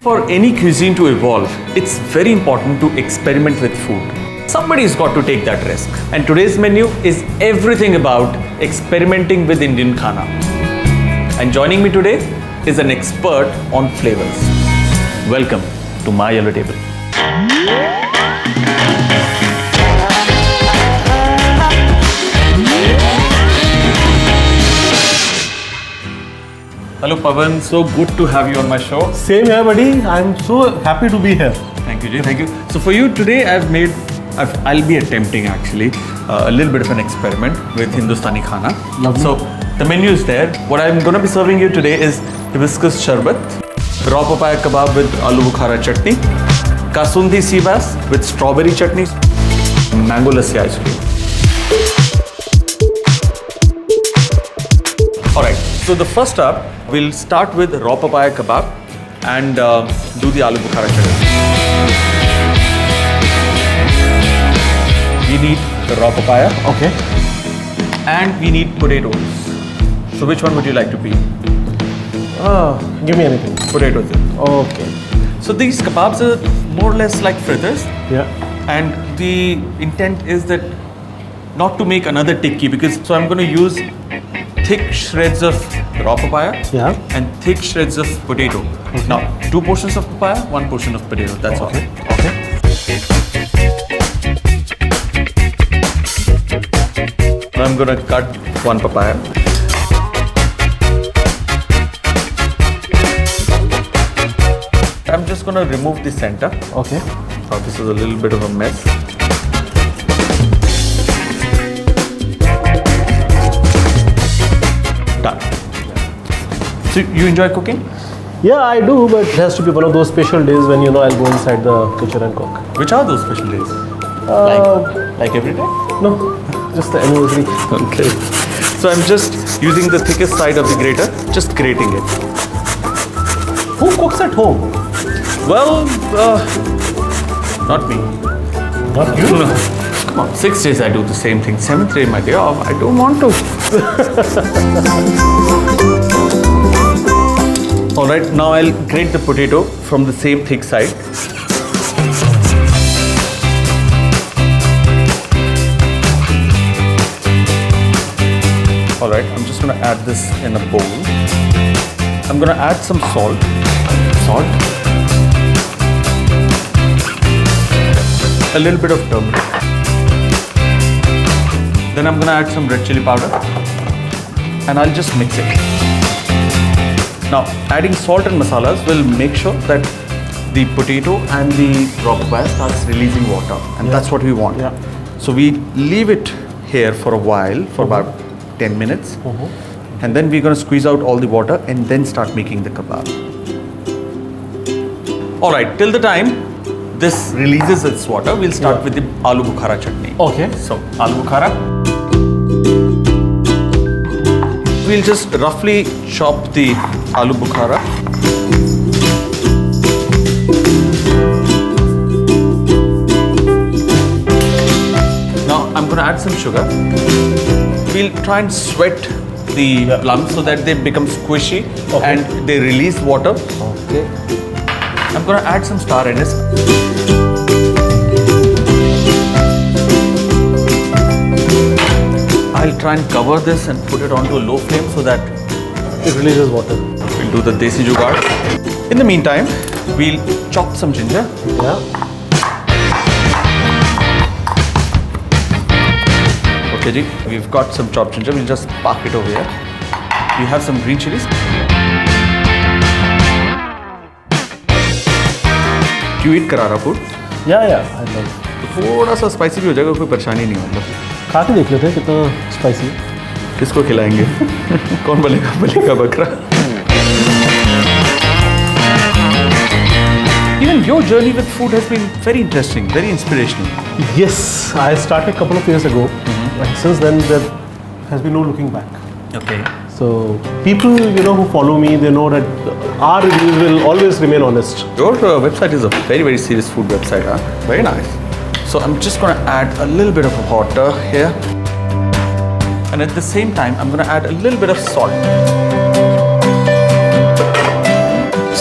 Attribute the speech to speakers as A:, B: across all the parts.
A: For any cuisine to evolve, it's very important to experiment with food. Somebody's got to take that risk. And today's menu is everything about experimenting with Indian khana. And joining me today is an expert on flavors. Welcome to my yellow table. Hello Pawan, so good to have you on my show.
B: Same here, buddy. I'm so happy to be here.
A: Thank you, Jay. Thank you. So for you today, I'll be attempting actually a little bit of an experiment with Hindustani khana.
B: Lovely.
A: So the menu is there. What I'm going to be serving you today is hibiscus sherbet, raw papaya kebab with Aloobhukara chutney, Kasundhi Seabass with strawberry chutney, mango lassi ice cream. Alright, so the first up, we'll start with raw papaya kebab and do the Aloobhukara chutney. We need the raw papaya.
B: Okay.
A: And we need potatoes. So which one would you like to be?
B: Give me anything.
A: Potatoes.
B: Okay.
A: So these kebabs are more or less like fritters.
B: Yeah.
A: And the intent is that not to make another tikki so I'm going to use thick shreds of raw papaya and thick shreds of potato.
B: Okay.
A: Now, 2 portions of papaya, 1 portion of potato. That's all.
B: Okay.
A: Now I'm going to cut 1 papaya. I'm just going to remove the center.
B: Okay.
A: Now this is a little bit of a mess. Done. So you enjoy cooking?
B: Yeah, I do, but it has to be one of those special days when I'll go inside the kitchen and cook.
A: Which are those special days? Like every day?
B: No, just the anniversary.
A: Okay. So I'm just using the thickest side of the grater, just grating it.
B: Who cooks at home?
A: Well, not me.
B: Not you?
A: No. Come on, 6 days I do the same thing. 7th day my day off. I don't want to. Alright, now I'll grate the potato from the same thick side. Alright, I'm just going to add this in a bowl. I'm going to add some salt. A little bit of turmeric. Then I'm going to add some red chili powder. And I'll just mix it. Now, adding salt and masalas will make sure that the potato and the raw papaya starts releasing water. And that's what we want.
B: Yeah.
A: So we leave it here for a while, for about 10 minutes. And then we're going to squeeze out all the water and then start making the kebab. Alright, till the time this releases its water, we'll start with the Aloobhukara chutney.
B: Okay.
A: So, Aloobhukara. We'll just roughly chop the Aloobhukara. Now, I'm going to add some sugar. We'll try and sweat the plums so that they become squishy and they release water.
B: Okay.
A: I'm going to add some star anise. I'll try and cover this and put it onto a low flame so that
B: it releases water.
A: We'll do the desi jugaad. In the meantime, we'll chop some ginger.
B: Yeah.
A: Okay, ji, we've got some chopped ginger. We'll just park it over here. We have some green chilies. Do you eat karara food?
B: Yeah, I love it.
A: थोड़ा सा spicy भी हो जाएगा, कोई परेशानी नहीं मतलब.
B: खा के देख लेते हैं कितना स्पाइसी.
A: किसको खिलाएंगे? कौन बनेगा बलिका बकरा? Even your journey with food has been very interesting, very inspirational.
B: Yes, I started a couple of years ago, and since then there has been no looking back.
A: Okay.
B: So people, who follow me, they know that our reviews will always remain honest.
A: Your website is a very, very serious food website, huh? Very nice. So I'm just going to add a little bit of water here. And at the same time, I'm going to add a little bit of salt.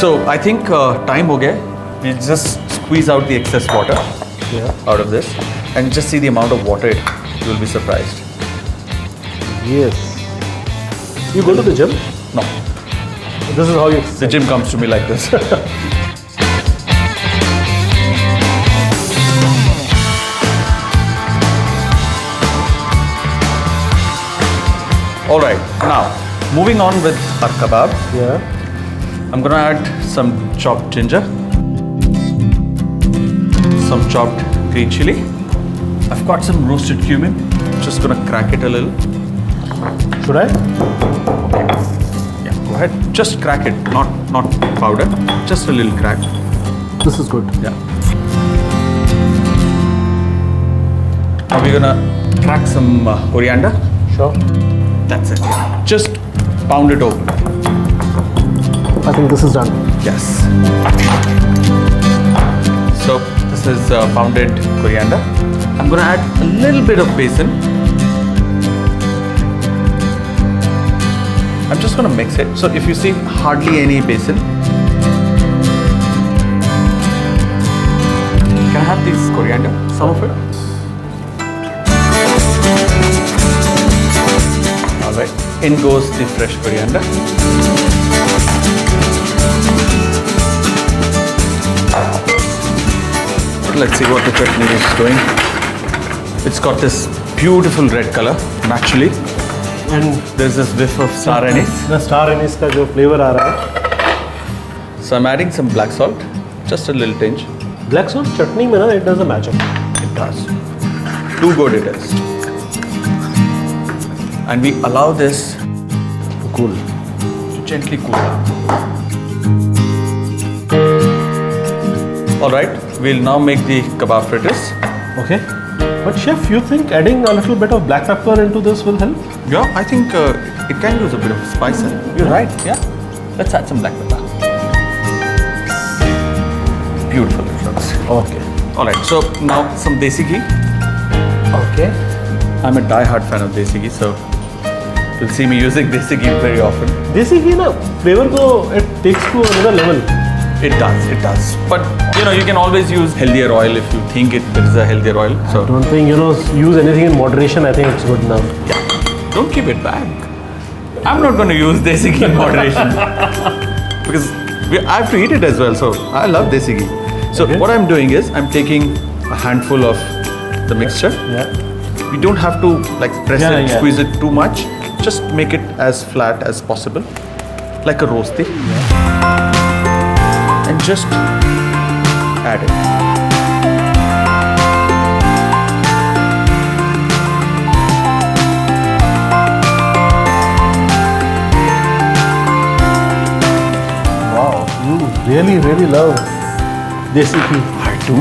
A: So I think time ho gaya. We just squeeze out the excess water out of this and just see the amount of water you will be surprised.
B: Yes. You go to the gym?
A: No.
B: This is how you
A: The gym comes to me like this. All right, now moving on with our kebab.
B: Yeah.
A: I'm gonna add some chopped ginger, some chopped green chili. I've got some roasted cumin. Just gonna crack it a little.
B: Should I?
A: Yeah, go ahead. Just crack it, not powder. Just a little crack.
B: This is good.
A: Yeah. Now we're gonna crack some coriander.
B: Sure.
A: That's it. Just pound it over.
B: I think this is done.
A: Yes. So this is pounded coriander. I'm gonna add a little bit of basil. I'm just gonna mix it. So if you see hardly any basil. Can I have this coriander? Some of it? Alright. In goes the fresh coriander. Let's see what the chutney is doing. It's got this beautiful red color, naturally.
B: And
A: There's this whiff of star anise.
B: the star anise का जो flavor आ रहा है.
A: So I'm adding some black salt, just a little tinge.
B: Black salt chutney में ना it does a magic.
A: It does. Too good it is. And we allow this
B: Cool.
A: to gently cool down. Alright, we'll now make the kebab fritters.
B: Okay. But chef, you think adding a little bit of black pepper into this will help?
A: Yeah, I think it can use a bit of spice. You're right, yeah. Let's add some black pepper. Beautiful it looks.
B: Okay.
A: Alright, so now some desi ghee.
B: Okay.
A: I'm a die-hard fan of desi ghee, so you'll see me using desi ghee very often.
B: Desi ghee na flavor ko it takes to another level.
A: It does. But you know, you can always use healthier oil if you think there is a healthier oil. So
B: Don't think use anything in moderation. I think it's good enough.
A: yeah, don't keep it back. I'm not going to use desi ghee in moderation because I have to eat it as well. So I love desi ghee. So
B: Okay.
A: what I'm doing is I'm taking a handful of the mixture.
B: Yeah.
A: We don't have to like press
B: Yeah,
A: it,
B: yeah.
A: squeeze it too much. Just make it as flat as possible, like a rosti. And just add it.
B: Wow. You really love desi ghee.
A: I do.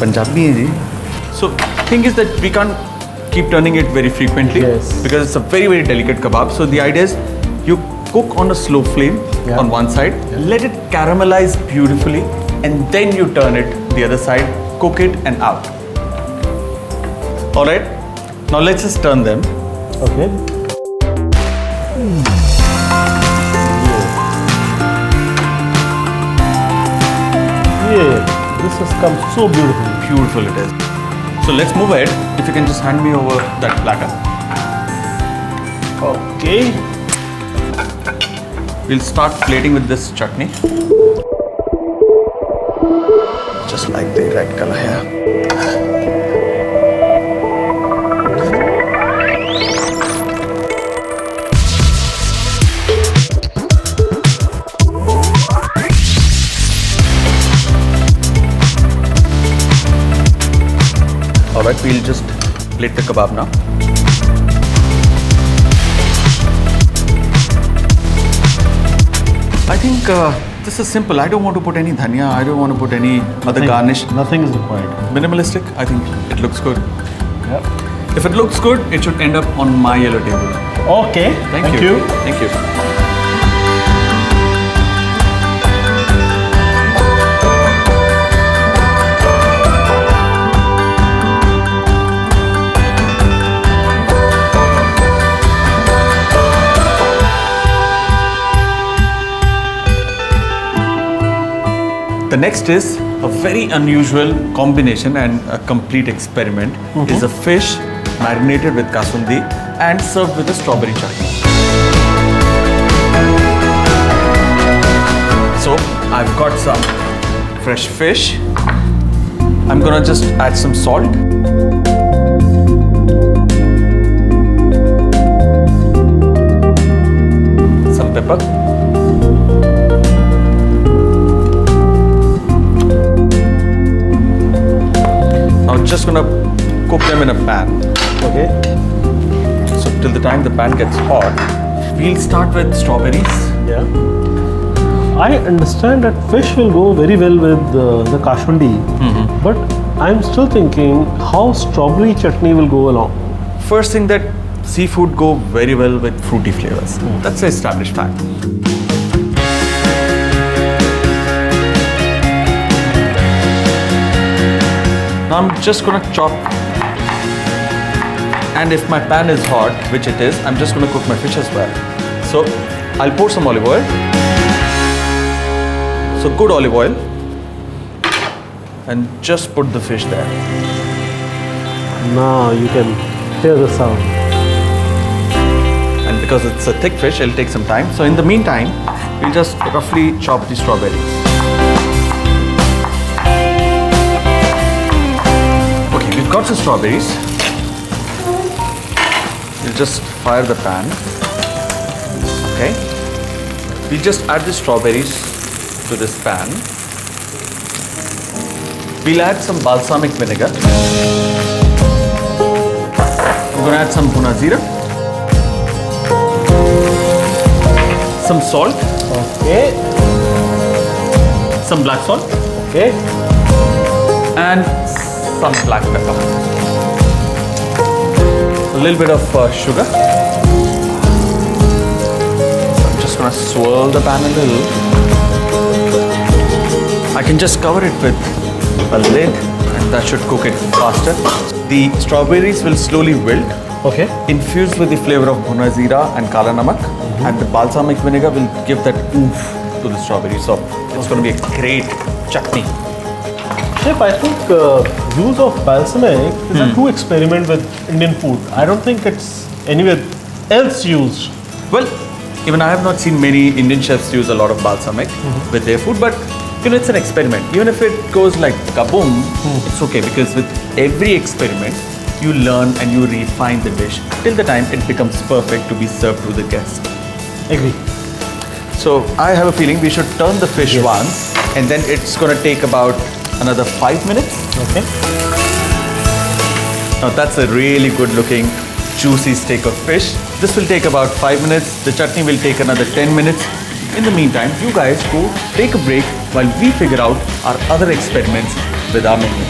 A: Punjabi hai ji. So thing is that we can't keep turning it very frequently because it's a very delicate kebab. So the idea is you cook on a slow flame on one side, let it caramelize beautifully, and then you turn it the other side, cook it and out. All right. Now let's just turn them.
B: Okay. Yeah. This has come so beautifully.
A: Beautiful it is. So let's move ahead. If you can just hand me over that platter.
B: Okay.
A: We'll start plating with this chutney. Just like the red color here. Alright, we'll just plate the kebab now. I think this is simple. I don't want to put any dhania. I don't want to put any other garnish.
B: Nothing is required.
A: Minimalistic. I think it looks good.
B: Yeah.
A: If it looks good, it should end up on my yellow table.
B: Okay.
A: Thank you. Thank you. The next is a very unusual combination and a complete experiment. Is a fish marinated with Kasundhi and served with a strawberry chutney. So I've got some fresh fish. I'm gonna just add some salt. Some pepper. Now just gonna cook them in a pan.
B: Okay.
A: So till the time the pan gets hot, we'll start with strawberries.
B: Yeah. I understand that fish will go very well with the Kasundhi, but I'm still thinking how strawberry chutney will go along.
A: First thing, that seafood go very well with fruity flavors. That's an established fact. Now I'm just gonna chop, and if my pan is hot, which it is, I'm just gonna cook my fish as well. So I'll pour some olive oil. So good olive oil, and just put the fish there.
B: Now you can hear the sound.
A: And because it's a thick fish, it'll take some time. So in the meantime, we'll just roughly chop the strawberries. Okay, we've got the strawberries. We'll just fire the pan. Okay. We'll just add the strawberries to this pan. We'll add some balsamic vinegar. I'm going to add some bhuna jeera, some salt,
B: Okay.
A: some black salt,
B: Okay.
A: and some black pepper. A little bit of sugar. So I'm just going to swirl the pan a little. I can just cover it with a lid, and that should cook it faster. The strawberries will slowly wilt,
B: Okay.
A: infused with the flavor of bhuna jeera and kala namak, and the balsamic vinegar will give that oomph to the strawberry. So it's going to be a great chutney.
B: Chef, I think use of balsamic is a true experiment with Indian food. I don't think it's anywhere else used.
A: Well, even I have not seen many Indian chefs use a lot of balsamic with their food, but you know, it's an experiment. Even if it goes like kaboom, it's okay, because with every experiment, you learn and you refine the dish till the time it becomes perfect to be served to the guest.
B: Agree.
A: So I have a feeling we should turn the fish once, and then it's going to take about another 5 minutes.
B: Okay.
A: Now that's a really good looking juicy steak of fish. This will take about 5 minutes. The chutney will take another 10 minutes. In the meantime, you guys go take a break while we figure out our other experiments with our menu.